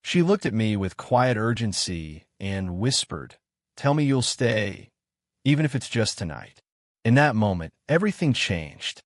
She looked at me with quiet urgency and whispered, "Tell me you'll stay, even if it's just tonight." In that moment, everything changed.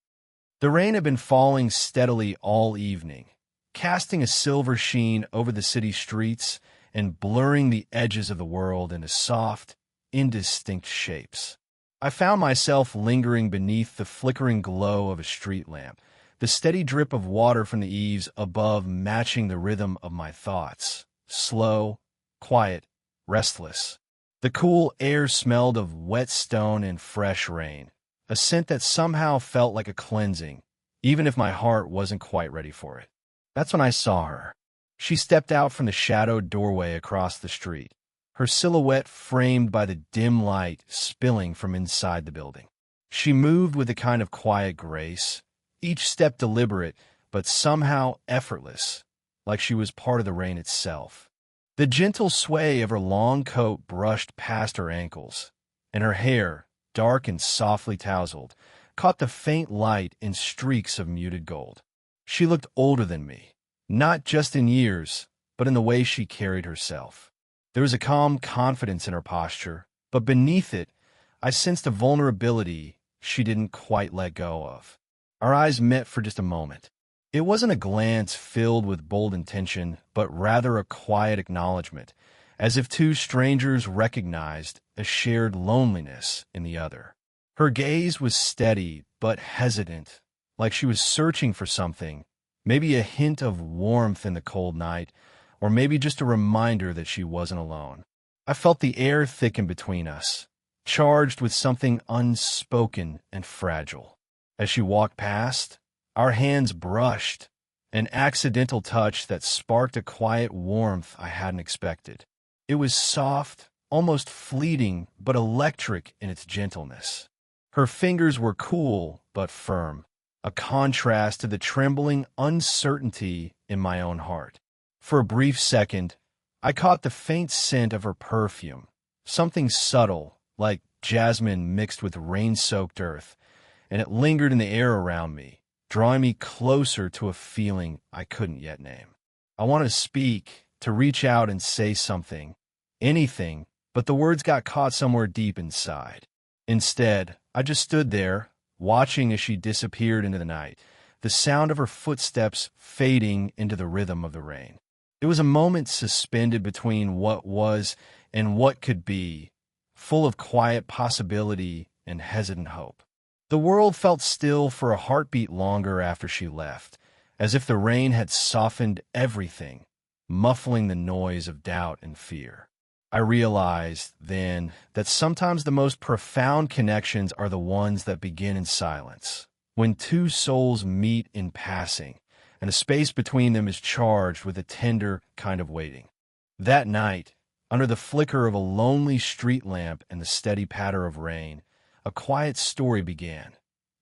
The rain had been falling steadily all evening, casting a silver sheen over the city streets and blurring the edges of the world into soft, indistinct shapes. I found myself lingering beneath the flickering glow of a street lamp, the steady drip of water from the eaves above matching the rhythm of my thoughts. Slow, quiet, restless. The cool air smelled of wet stone and fresh rain, a scent that somehow felt like a cleansing, even if my heart wasn't quite ready for it. That's when I saw her. She stepped out from the shadowed doorway across the street, her silhouette framed by the dim light spilling from inside the building. She moved with a kind of quiet grace, each step deliberate, but somehow effortless, like she was part of the rain itself. The gentle sway of her long coat brushed past her ankles, and her hair, dark and softly tousled, caught the faint light in streaks of muted gold. She looked older than me, not just in years, but in the way she carried herself. There was a calm confidence in her posture, but beneath it, I sensed a vulnerability she didn't quite let go of. Our eyes met for just a moment. It wasn't a glance filled with bold intention, but rather a quiet acknowledgement, as if two strangers recognized a shared loneliness in the other. Her gaze was steady but hesitant, like she was searching for something, maybe a hint of warmth in the cold night, or maybe just a reminder that she wasn't alone. I felt the air thicken between us, charged with something unspoken and fragile. As she walked past, our hands brushed, an accidental touch that sparked a quiet warmth I hadn't expected. It was soft, almost fleeting, but electric in its gentleness. Her fingers were cool but firm, a contrast to the trembling uncertainty in my own heart. For a brief second, I caught the faint scent of her perfume, something subtle, like jasmine mixed with rain-soaked earth, and it lingered in the air around me, drawing me closer to a feeling I couldn't yet name. I wanted to speak, to reach out and say something, anything, but the words got caught somewhere deep inside. Instead, I just stood there, watching as she disappeared into the night, the sound of her footsteps fading into the rhythm of the rain. It was a moment suspended between what was and what could be, full of quiet possibility and hesitant hope. The world felt still for a heartbeat longer after she left, as if the rain had softened everything, muffling the noise of doubt and fear. I realized then that sometimes the most profound connections are the ones that begin in silence, when two souls meet in passing, and the space between them is charged with a tender kind of waiting. That night, under the flicker of a lonely street lamp and the steady patter of rain, a quiet story began,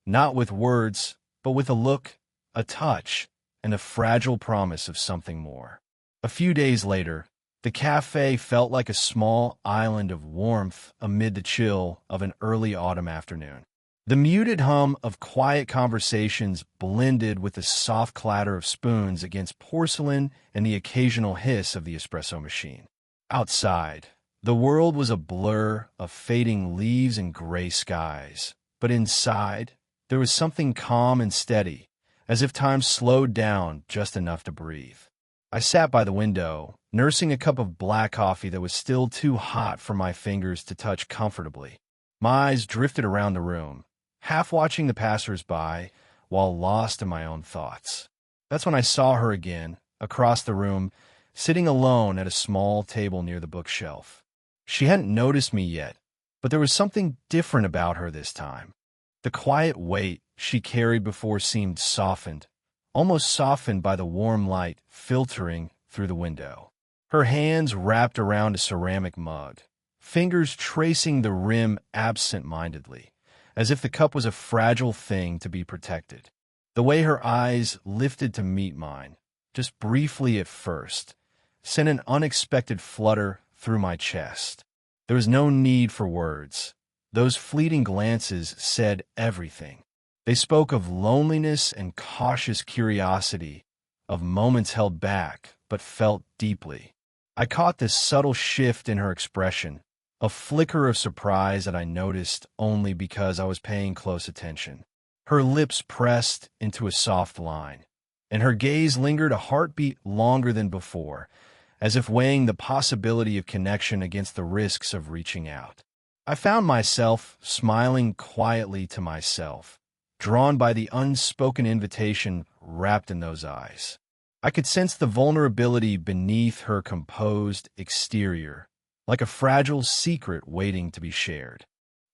not with words, but with a look, a touch, and a fragile promise of something more. A few days later, the cafe felt like a small island of warmth amid the chill of an early autumn afternoon. The muted hum of quiet conversations blended with the soft clatter of spoons against porcelain and the occasional hiss of the espresso machine. Outside, the world was a blur of fading leaves and gray skies, but inside, there was something calm and steady, as if time slowed down just enough to breathe. I sat by the window, nursing a cup of black coffee that was still too hot for my fingers to touch comfortably. My eyes drifted around the room, half watching the passers-by while lost in my own thoughts. That's when I saw her again, across the room, sitting alone at a small table near the bookshelf. She hadn't noticed me yet, but there was something different about her this time. The quiet weight she carried before seemed softened, almost softened by the warm light filtering through the window. Her hands wrapped around a ceramic mug, fingers tracing the rim absent-mindedly, as if the cup was a fragile thing to be protected. The way her eyes lifted to meet mine, just briefly at first, sent an unexpected flutter through my chest. There was no need for words. Those fleeting glances said everything. They spoke of loneliness and cautious curiosity, of moments held back, but felt deeply. I caught this subtle shift in her expression, a flicker of surprise that I noticed only because I was paying close attention. Her lips pressed into a soft line, and her gaze lingered a heartbeat longer than before, as if weighing the possibility of connection against the risks of reaching out. I found myself smiling quietly to myself, drawn by the unspoken invitation wrapped in those eyes. I could sense the vulnerability beneath her composed exterior, like a fragile secret waiting to be shared.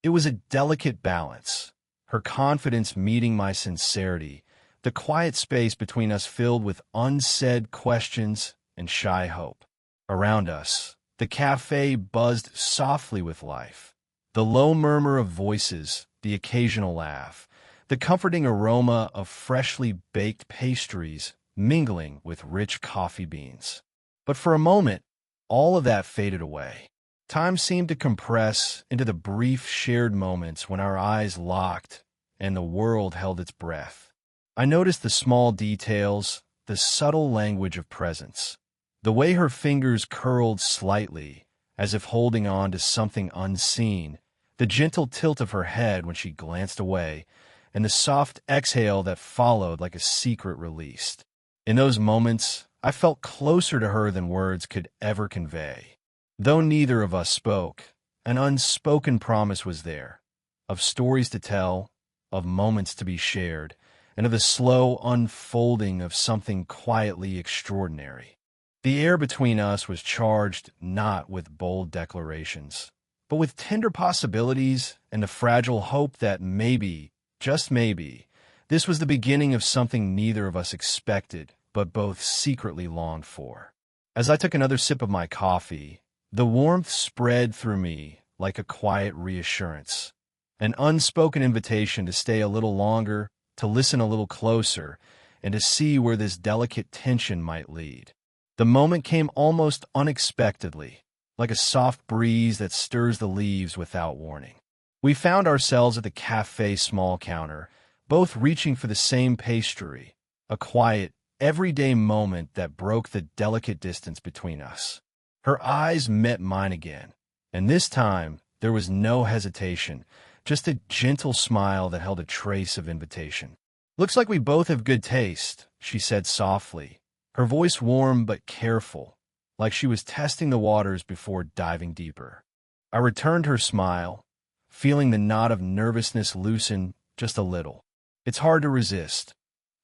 It was a delicate balance, her confidence meeting my sincerity, the quiet space between us filled with unsaid questions and shy hope. Around us, the cafe buzzed softly with life. The low murmur of voices, the occasional laugh, the comforting aroma of freshly baked pastries mingling with rich coffee beans. But for a moment, all of that faded away. Time seemed to compress into the brief shared moments when our eyes locked and the world held its breath. I noticed the small details, the subtle language of presence, the way her fingers curled slightly, as if holding on to something unseen, the gentle tilt of her head when she glanced away, and the soft exhale that followed like a secret released. In those moments, I felt closer to her than words could ever convey. Though neither of us spoke, an unspoken promise was there, of stories to tell, of moments to be shared, and of the slow unfolding of something quietly extraordinary. The air between us was charged not with bold declarations, but with tender possibilities and the fragile hope that maybe, just maybe, this was the beginning of something neither of us expected, but both secretly longed for. As I took another sip of my coffee, the warmth spread through me like a quiet reassurance, an unspoken invitation to stay a little longer, to listen a little closer, and to see where this delicate tension might lead. The moment came almost unexpectedly, like a soft breeze that stirs the leaves without warning. We found ourselves at the cafe small counter, both reaching for the same pastry, a quiet, everyday moment that broke the delicate distance between us. Her eyes met mine again, and this time there was no hesitation, just a gentle smile that held a trace of invitation. "Looks like we both have good taste," she said softly, her voice warm but careful, like she was testing the waters before diving deeper. I returned her smile, feeling the knot of nervousness loosen just a little. "It's hard to resist,"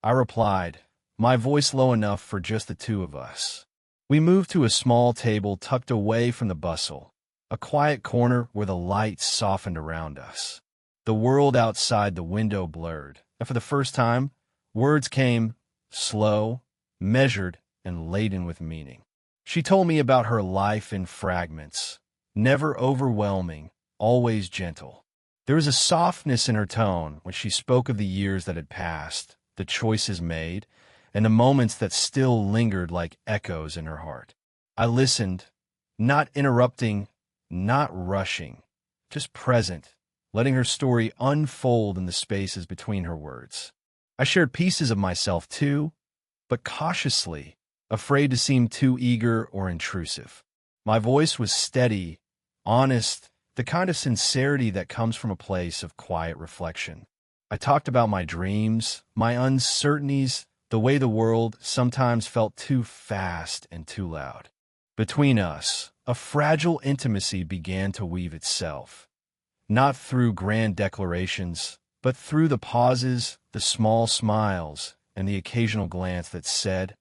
I replied, my voice low enough for just the two of us. We moved to a small table tucked away from the bustle, a quiet corner where the light softened around us. The world outside the window blurred, and for the first time, words came, slow, measured, and laden with meaning. She told me about her life in fragments, never overwhelming, always gentle. There was a softness in her tone when she spoke of the years that had passed, the choices made, and the moments that still lingered like echoes in her heart. I listened, not interrupting, not rushing, just present, letting her story unfold in the spaces between her words. I shared pieces of myself too, but cautiously, afraid to seem too eager or intrusive. My voice was steady, honest, the kind of sincerity that comes from a place of quiet reflection. I talked about my dreams, my uncertainties, the way the world sometimes felt too fast and too loud. Between us, a fragile intimacy began to weave itself, not through grand declarations, but through the pauses, the small smiles, and the occasional glance that said,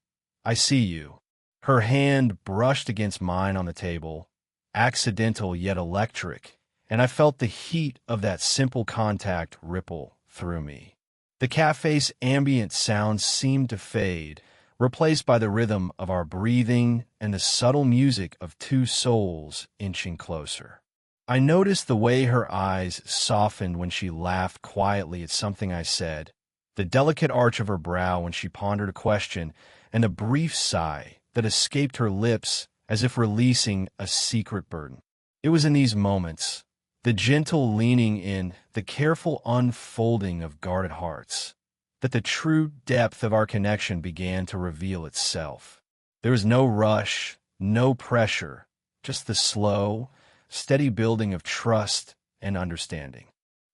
"I see you." Her hand brushed against mine on the table, accidental yet electric, and I felt the heat of that simple contact ripple through me. The cafe's ambient sounds seemed to fade, replaced by the rhythm of our breathing and the subtle music of two souls inching closer. I noticed the way her eyes softened when she laughed quietly at something I said, the delicate arch of her brow when she pondered a question, and a brief sigh that escaped her lips as if releasing a secret burden. It was in these moments, the gentle leaning in, the careful unfolding of guarded hearts, that the true depth of our connection began to reveal itself. There was no rush, no pressure, just the slow, steady building of trust and understanding.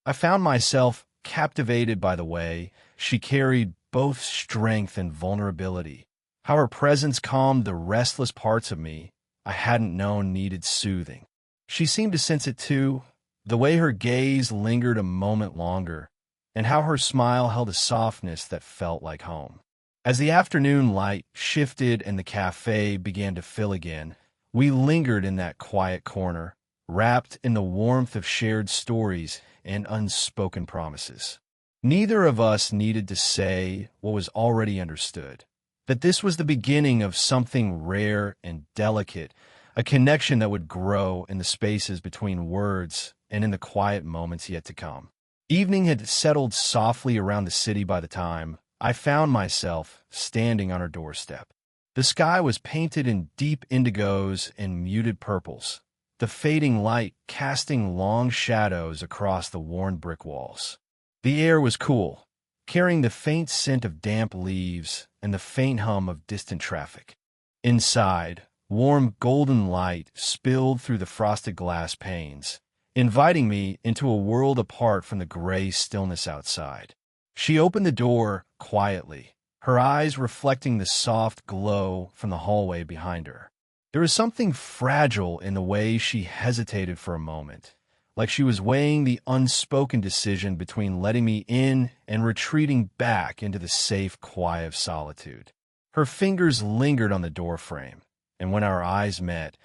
I found myself captivated by the way she carried both strength and vulnerability, how her presence calmed the restless parts of me I hadn't known needed soothing. She seemed to sense it too, the way her gaze lingered a moment longer, and how her smile held a softness that felt like home. As the afternoon light shifted and the cafe began to fill again, we lingered in that quiet corner, wrapped in the warmth of shared stories and unspoken promises. Neither of us needed to say what was already understood, that this was the beginning of something rare and delicate, a connection that would grow in the spaces between words and in the quiet moments yet to come. Evening had settled softly around the city by the time I found myself standing on her doorstep. The sky was painted in deep indigos and muted purples, the fading light casting long shadows across the worn brick walls. The air was cool, carrying the faint scent of damp leaves and the faint hum of distant traffic. Inside, warm golden light spilled through the frosted glass panes, inviting me into a world apart from the gray stillness outside. She opened the door quietly, her eyes reflecting the soft glow from the hallway behind her. There was something fragile in the way she hesitated for a moment, like she was weighing the unspoken decision between letting me in and retreating back into the safe quiet of solitude. Her fingers lingered on the doorframe, and when our eyes met,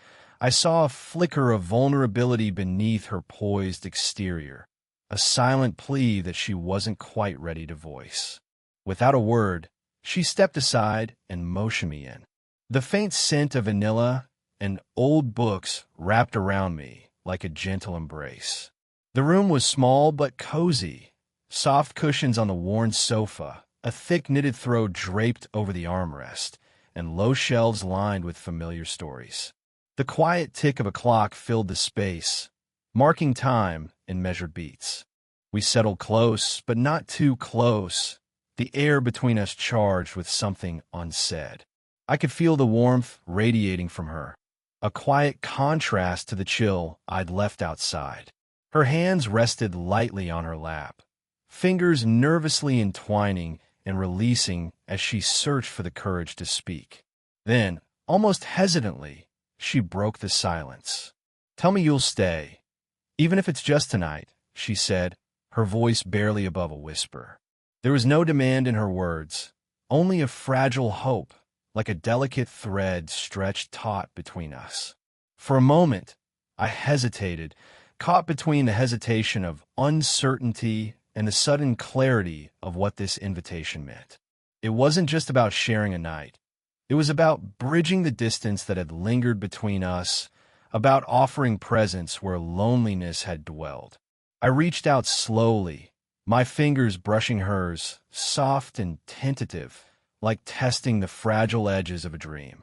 I saw a flicker of vulnerability beneath her poised exterior, a silent plea that she wasn't quite ready to voice. Without a word, she stepped aside and motioned me in. The faint scent of vanilla and old books wrapped around me like a gentle embrace. The room was small but cozy, soft cushions on the worn sofa, a thick knitted throw draped over the armrest, and low shelves lined with familiar stories. The quiet tick of a clock filled the space, marking time in measured beats. We settled close, but not too close, the air between us charged with something unsaid. I could feel the warmth radiating from her, a quiet contrast to the chill I'd left outside. Her hands rested lightly on her lap, fingers nervously entwining and releasing as she searched for the courage to speak. Then, almost hesitantly, she broke the silence. "Tell me you'll stay, even if it's just tonight," she said, her voice barely above a whisper. There was no demand in her words, only a fragile hope, like a delicate thread stretched taut between us. For a moment, I hesitated, caught between the hesitation of uncertainty and the sudden clarity of what this invitation meant. It wasn't just about sharing a night. It was about bridging the distance that had lingered between us, about offering presence where loneliness had dwelled. I reached out slowly, my fingers brushing hers, soft and tentative, like testing the fragile edges of a dream.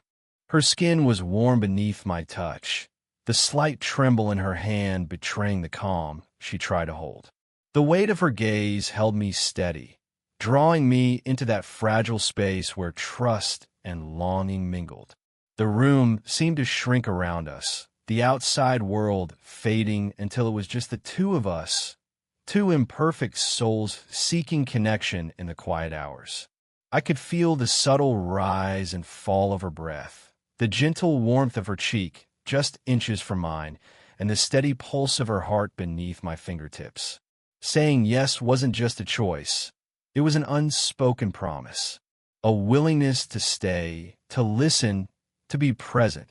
Her skin was warm beneath my touch, the slight tremble in her hand betraying the calm she tried to hold. The weight of her gaze held me steady, drawing me into that fragile space where trust and longing mingled. The room seemed to shrink around us, the outside world fading until it was just the two of us, two imperfect souls seeking connection in the quiet hours. I could feel the subtle rise and fall of her breath, the gentle warmth of her cheek just inches from mine, and the steady pulse of her heart beneath my fingertips. Saying yes wasn't just a choice. It was an unspoken promise, a willingness to stay, to listen, to be present,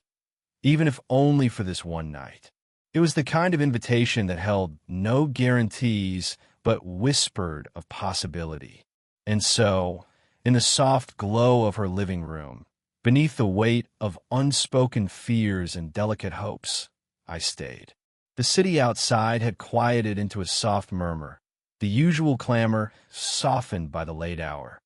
even if only for this one night. It was the kind of invitation that held no guarantees but whispered of possibility. And so, in the soft glow of her living room, beneath the weight of unspoken fears and delicate hopes, I stayed. The city outside had quieted into a soft murmur, the usual clamor softened by the late hour.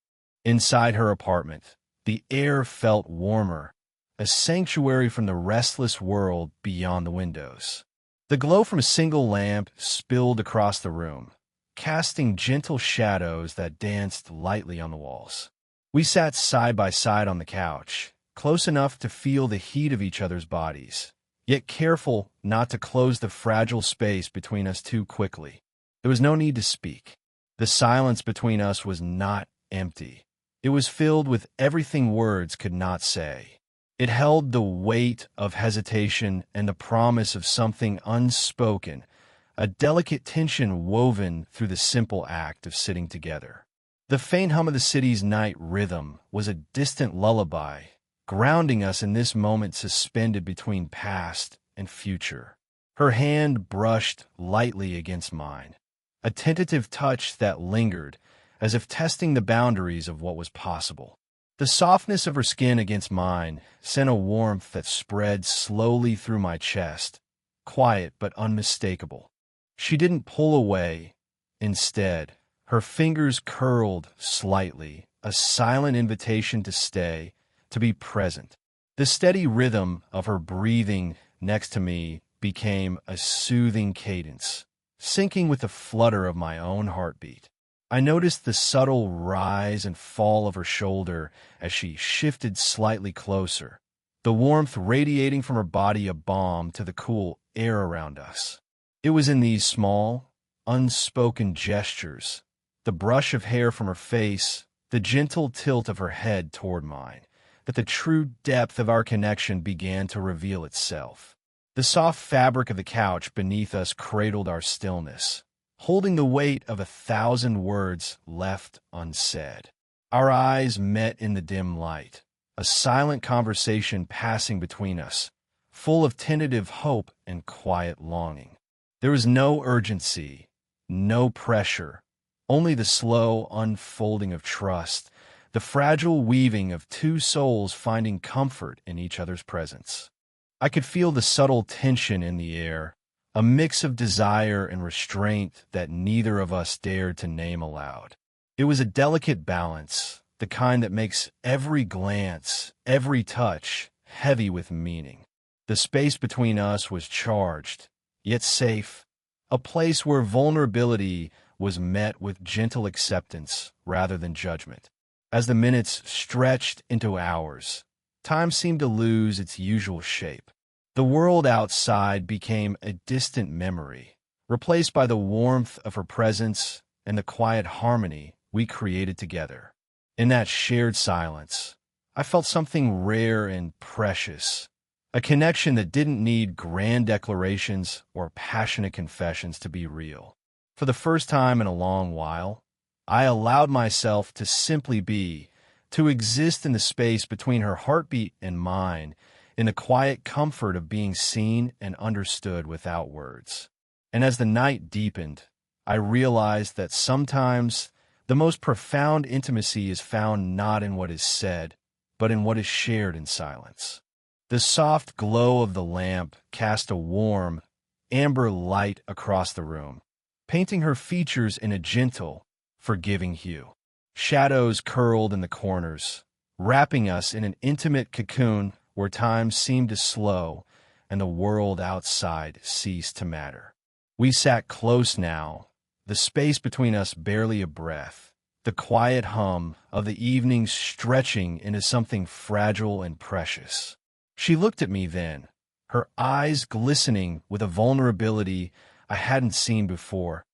Inside her apartment, the air felt warmer, a sanctuary from the restless world beyond the windows. The glow from a single lamp spilled across the room, casting gentle shadows that danced lightly on the walls. We sat side by side on the couch, close enough to feel the heat of each other's bodies, yet careful not to close the fragile space between us too quickly. There was no need to speak. The silence between us was not empty. It was filled with everything words could not say. It held the weight of hesitation and the promise of something unspoken, a delicate tension woven through the simple act of sitting together. The faint hum of the city's night rhythm was a distant lullaby, grounding us in this moment suspended between past and future. Her hand brushed lightly against mine, a tentative touch that lingered, as if testing the boundaries of what was possible. The softness of her skin against mine sent a warmth that spread slowly through my chest, quiet but unmistakable. She didn't pull away. Instead, her fingers curled slightly, a silent invitation to stay, to be present. The steady rhythm of her breathing next to me became a soothing cadence, syncing with the flutter of my own heartbeat. I noticed the subtle rise and fall of her shoulder as she shifted slightly closer, the warmth radiating from her body a balm to the cool air around us. It was in these small, unspoken gestures, the brush of hair from her face, the gentle tilt of her head toward mine, that the true depth of our connection began to reveal itself. The soft fabric of the couch beneath us cradled our stillness, holding the weight of 1,000 words left unsaid. Our eyes met in the dim light, a silent conversation passing between us, full of tentative hope and quiet longing. There was no urgency, no pressure, only the slow unfolding of trust, the fragile weaving of two souls finding comfort in each other's presence. I could feel the subtle tension in the air, a mix of desire and restraint that neither of us dared to name aloud. It was a delicate balance, the kind that makes every glance, every touch, heavy with meaning. The space between us was charged, yet safe, a place where vulnerability was met with gentle acceptance rather than judgment. As the minutes stretched into hours, time seemed to lose its usual shape. The world outside became a distant memory, replaced by the warmth of her presence and the quiet harmony we created together. In that shared silence, I felt something rare and precious, a connection that didn't need grand declarations or passionate confessions to be real. For the first time in a long while, I allowed myself to simply be, to exist in the space between her heartbeat and mine, in the quiet comfort of being seen and understood without words. And as the night deepened, I realized that sometimes the most profound intimacy is found not in what is said, but in what is shared in silence. The soft glow of the lamp cast a warm, amber light across the room, painting her features in a gentle, forgiving hue. Shadows curled in the corners, wrapping us in an intimate cocoon where time seemed to slow and the world outside ceased to matter. We sat close now, the space between us barely a breath, the quiet hum of the evening stretching into something fragile and precious. She looked at me then, her eyes glistening with a vulnerability I hadn't seen before,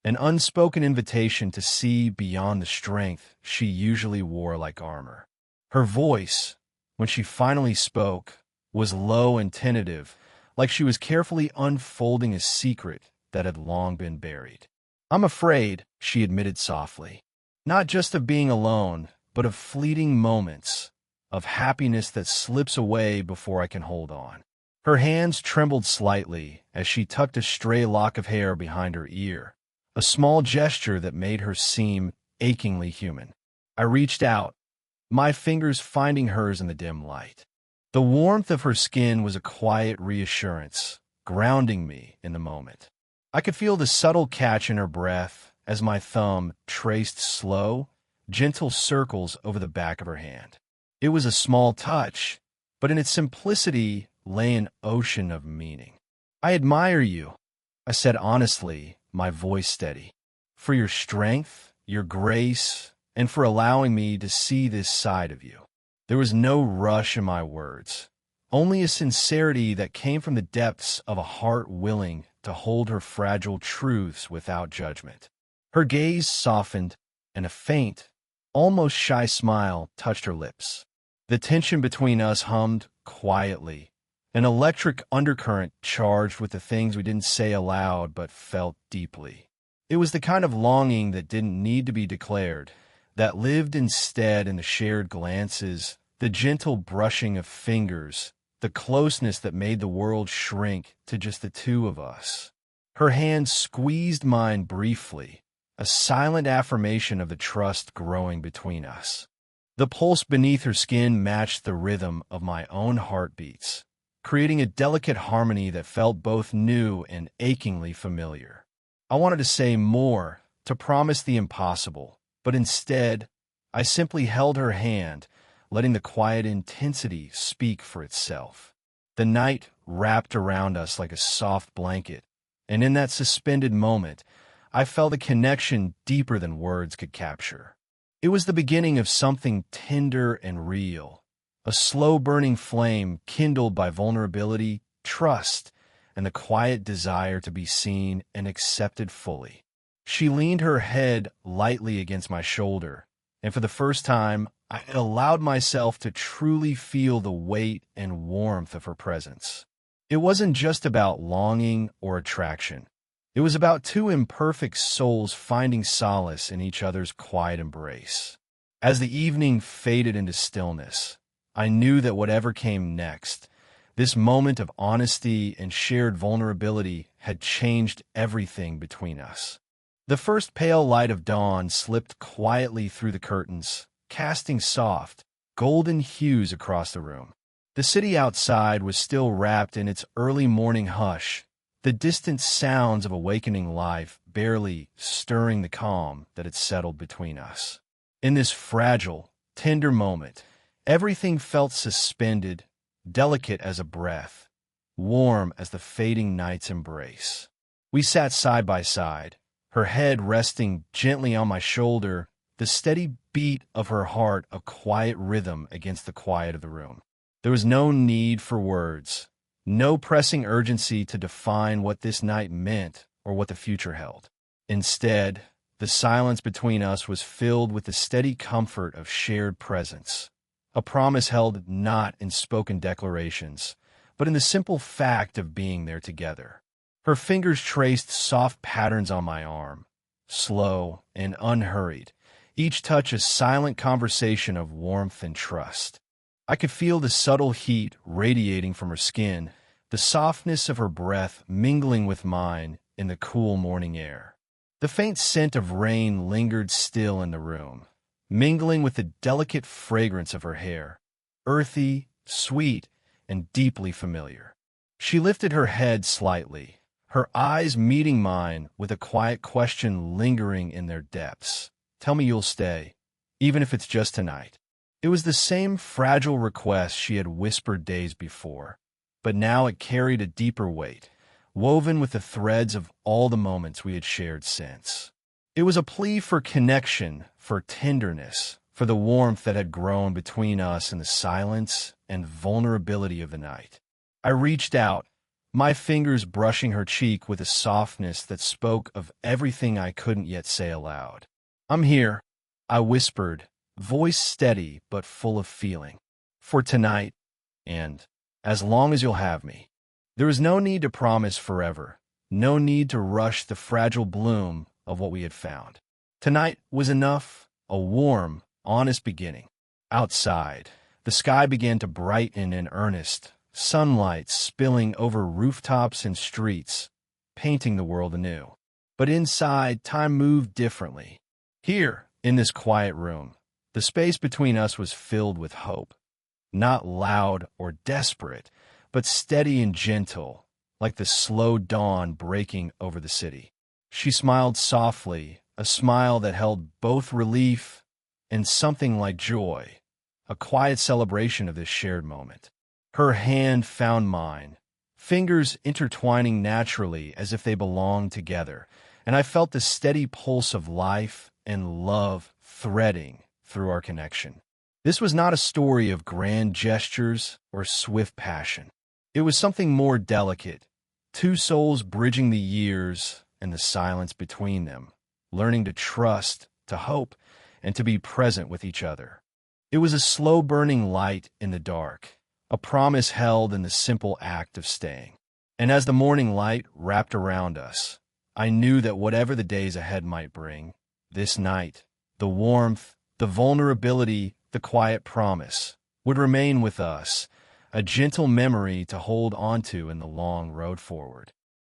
an unspoken invitation to see beyond the strength she usually wore like armor. Her voice, when she finally spoke, was low and tentative, like she was carefully unfolding a secret that had long been buried. "I'm afraid," she admitted softly, "not just of being alone, but of fleeting moments, of happiness that slips away before I can hold on." Her hands trembled slightly as she tucked a stray lock of hair behind her ear, a small gesture that made her seem achingly human. I reached out, my fingers finding hers in the dim light. The warmth of her skin was a quiet reassurance, grounding me in the moment. I could feel the subtle catch in her breath as my thumb traced slow, gentle circles over the back of her hand. It was a small touch, but in its simplicity lay an ocean of meaning. "I admire you," I said honestly, my voice steady, "for your strength, your grace, and for allowing me to see this side of you." There was no rush in my words, only a sincerity that came from the depths of a heart willing to hold her fragile truths without judgment. Her gaze softened, and a faint, almost shy smile touched her lips. The tension between us hummed quietly, an electric undercurrent charged with the things we didn't say aloud but felt deeply. It was the kind of longing that didn't need to be declared, that lived instead in the shared glances, the gentle brushing of fingers, the closeness that made the world shrink to just the two of us. Her hand squeezed mine briefly, a silent affirmation of the trust growing between us. The pulse beneath her skin matched the rhythm of my own heartbeats, creating a delicate harmony that felt both new and achingly familiar. I wanted to say more, to promise the impossible, but instead, I simply held her hand, letting the quiet intensity speak for itself. The night wrapped around us like a soft blanket, and in that suspended moment, I felt a connection deeper than words could capture. It was the beginning of something tender and real, a slow-burning flame kindled by vulnerability, trust, and the quiet desire to be seen and accepted fully. She leaned her head lightly against my shoulder, and for the first time, I had allowed myself to truly feel the weight and warmth of her presence. It wasn't just about longing or attraction. It was about two imperfect souls finding solace in each other's quiet embrace. As the evening faded into stillness, I knew that whatever came next, this moment of honesty and shared vulnerability had changed everything between us. The first pale light of dawn slipped quietly through the curtains, casting soft, golden hues across the room. The city outside was still wrapped in its early morning hush, the distant sounds of awakening life barely stirring the calm that had settled between us. In this fragile, tender moment, everything felt suspended, delicate as a breath, warm as the fading night's embrace. We sat side by side, her head resting gently on my shoulder, the steady beat of her heart a quiet rhythm against the quiet of the room. There was no need for words, no pressing urgency to define what this night meant or what the future held. Instead, the silence between us was filled with the steady comfort of shared presence, a promise held not in spoken declarations, but in the simple fact of being there together. Her fingers traced soft patterns on my arm, slow and unhurried, each touch a silent conversation of warmth and trust. I could feel the subtle heat radiating from her skin, the softness of her breath mingling with mine in the cool morning air. The faint scent of rain lingered still in the room, mingling with the delicate fragrance of her hair, earthy, sweet, and deeply familiar. She lifted her head slightly, her eyes meeting mine with a quiet question lingering in their depths. "Tell me you'll stay, even if it's just tonight." It was the same fragile request she had whispered days before, but now it carried a deeper weight, woven with the threads of all the moments we had shared since. It was a plea for connection, for tenderness, for the warmth that had grown between us in the silence and vulnerability of the night. I reached out, my fingers brushing her cheek with a softness that spoke of everything I couldn't yet say aloud. "I'm here," I whispered, voice steady but full of feeling. "For tonight, and as long as you'll have me." There was no need to promise forever, no need to rush the fragile bloom of what we had found. Tonight was enough, a warm, honest beginning. Outside, the sky began to brighten in earnest, sunlight spilling over rooftops and streets, painting the world anew. But inside, time moved differently. Here, in this quiet room, the space between us was filled with hope. Not loud or desperate, but steady and gentle, like the slow dawn breaking over the city. She smiled softly, a smile that held both relief and something like joy, a quiet celebration of this shared moment. Her hand found mine, fingers intertwining naturally as if they belonged together, and I felt the steady pulse of life and love threading through our connection. This was not a story of grand gestures or swift passion. It was something more delicate, two souls bridging the years and the silence between them, learning to trust, to hope, and to be present with each other. It was a slow-burning light in the dark, a promise held in the simple act of staying. And as the morning light wrapped around us, I knew that whatever the days ahead might bring, this night, the warmth, the vulnerability, the quiet promise, would remain with us, a gentle memory to hold onto in the long road forward.